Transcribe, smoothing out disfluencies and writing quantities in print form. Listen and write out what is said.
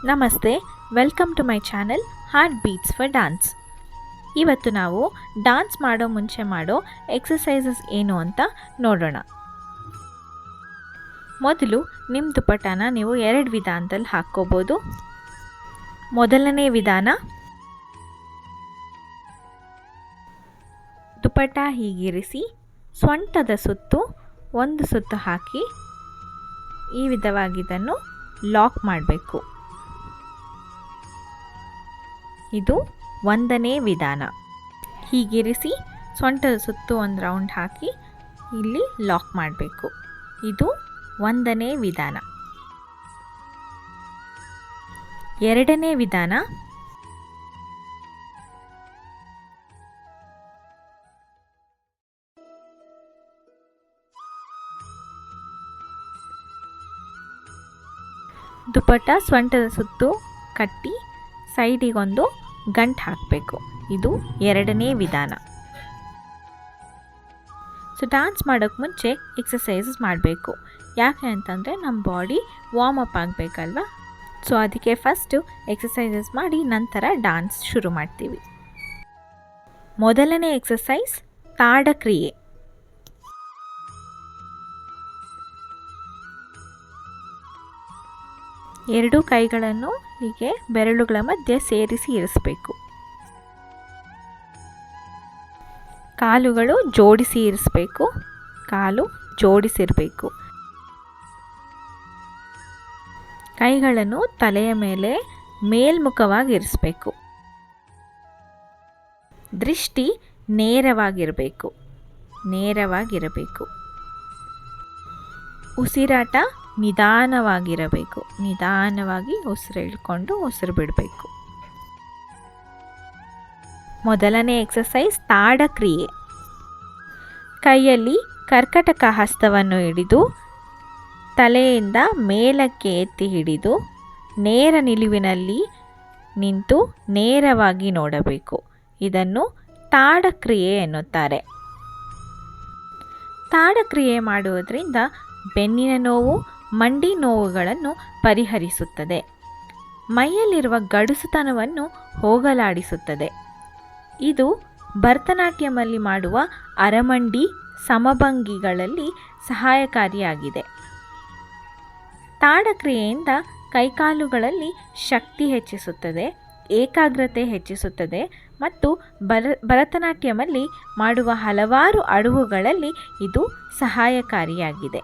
ನಮಸ್ತೆ, welcome to my channel heart beats for dance. ಇವತ್ತು ನಾವು ಡ್ಯಾನ್ಸ್ ಮಾಡೋ ಮುಂಚೆ ಮಾಡೋ ಎಕ್ಸಸೈಸಸ್ ಏನು ಅಂತ ನೋಡೋಣ. ಮೊದಲು ನಿಮ್ಮ ದುಪಟ್ಟಾನ ನೀವು 2 ವಿಧಾನದಲ್ಲಿ ಹಾಕ್ಕೋಬೋದು. ಮೊದಲನೇ ವಿಧಾನ, ದುಪಟ್ಟ ಹೀಗಿರಿಸಿ ಸೊಂಟದ ಸುತ್ತು 1 ಸುತ್ತು ಹಾಕಿ ಈ ವಿಧವಾಗಿ ಇದನ್ನು ಲಾಕ್ ಮಾಡಬೇಕು. ಇದು 1ನೇ ವಿಧಾನ. ಹೀಗಿರಿಸಿ ಸೊಂಟದ ಸುತ್ತು 1 ರೌಂಡ್ ಹಾಕಿ ಇಲ್ಲಿ ಲಾಕ್ ಮಾಡಬೇಕು. ಇದು 1ನೇ ವಿಧಾನ. 2ನೇ ವಿಧಾನ, ದುಪಟ್ಟ ಸೊಂಟದ ಸುತ್ತು ಕಟ್ಟಿ ಸೈಡಿಗೊಂದು ಗಂಟು ಹಾಕಬೇಕು. ಇದು 2ನೇ ವಿಧಾನ. ಸೊ ಡ್ಯಾನ್ಸ್ ಮಾಡೋಕ್ಕೆ ಮುಂಚೆ ಎಕ್ಸಸೈಸಸ್ ಮಾಡಬೇಕು. ಯಾಕೆ ಅಂತಂದರೆ ನಮ್ಮ ಬಾಡಿ ವಾರ್ಮ್ ಅಪ್ ಆಗಬೇಕಲ್ವ. ಸೊ ಅದಕ್ಕೆ ಫಸ್ಟು ಎಕ್ಸಸೈಸಸ್ ಮಾಡಿ ನಂತರ ಡ್ಯಾನ್ಸ್ ಶುರು ಮಾಡ್ತೀವಿ. ಮೊದಲನೇ ಎಕ್ಸಸೈಸ್ ತಾಡಕ್ರಿಯೆ. ಎರಡೂ ಕೈಗಳನ್ನು ಹೀಗೆ ಬೆರಳುಗಳ ಮಧ್ಯೆ ಸೇರಿಸಿ ಇರಿಸಬೇಕು. ಕಾಲುಗಳು ಜೋಡಿಸಿ ಇರಿಸಬೇಕು. ಕಾಲು ಜೋಡಿಸಿರಬೇಕು. ಕೈಗಳನ್ನು ತಲೆಯ ಮೇಲೆ ಮೇಲ್ಮುಖವಾಗಿ ಇರಿಸಬೇಕು. ದೃಷ್ಟಿ ನೇರವಾಗಿರಬೇಕು. ಉಸಿರಾಟ ನಿಧಾನವಾಗಿರಬೇಕು. ನಿಧಾನವಾಗಿ ಉಸಿರು ಎಳ್ಕೊಂಡು ಉಸಿರು ಬಿಡಬೇಕು. ಮೊದಲನೇ ಎಕ್ಸಸೈಸ್ ತಾಡಕ್ರಿಯೆ. ಕೈಯಲ್ಲಿ ಕರ್ಕಟಕ ಹಸ್ತವನ್ನು ಹಿಡಿದು ತಲೆಯಿಂದ ಮೇಲಕ್ಕೆ ಎತ್ತಿ ಹಿಡಿದು ನೇರ ನಿಲುವಿನಲ್ಲಿ ನಿಂತು ನೇರವಾಗಿ ನೋಡಬೇಕು. ಇದನ್ನು ತಾಡಕ್ರಿಯೆ ಎನ್ನುತ್ತಾರೆ. ತಾಡಕ್ರಿಯೆ ಮಾಡುವುದರಿಂದ ಬೆನ್ನಿನ ನೋವು, ಮಂಡಿ ನೋವುಗಳನ್ನು ಪರಿಹರಿಸುತ್ತದೆ. ಮೈಯಲ್ಲಿರುವ ಗಡುಸುತನವನ್ನು ಹೋಗಲಾಡಿಸುತ್ತದೆ. ಇದು ಭರತನಾಟ್ಯಮಲ್ಲಿ ಮಾಡುವ ಅರಮಂಡಿ ಸಮಭಂಗಿಗಳಲ್ಲಿ ಸಹಾಯಕಾರಿಯಾಗಿದೆ. ತಾಡಕ್ರಿಯೆಯಿಂದ ಕೈಕಾಲುಗಳಲ್ಲಿ ಶಕ್ತಿ ಹೆಚ್ಚಿಸುತ್ತದೆ, ಏಕಾಗ್ರತೆ ಹೆಚ್ಚಿಸುತ್ತದೆ ಮತ್ತು ಭರತನಾಟ್ಯಮಲ್ಲಿ ಮಾಡುವ ಹಲವಾರು ಅಡವುಗಳಲ್ಲಿ ಇದು ಸಹಾಯಕಾರಿಯಾಗಿದೆ.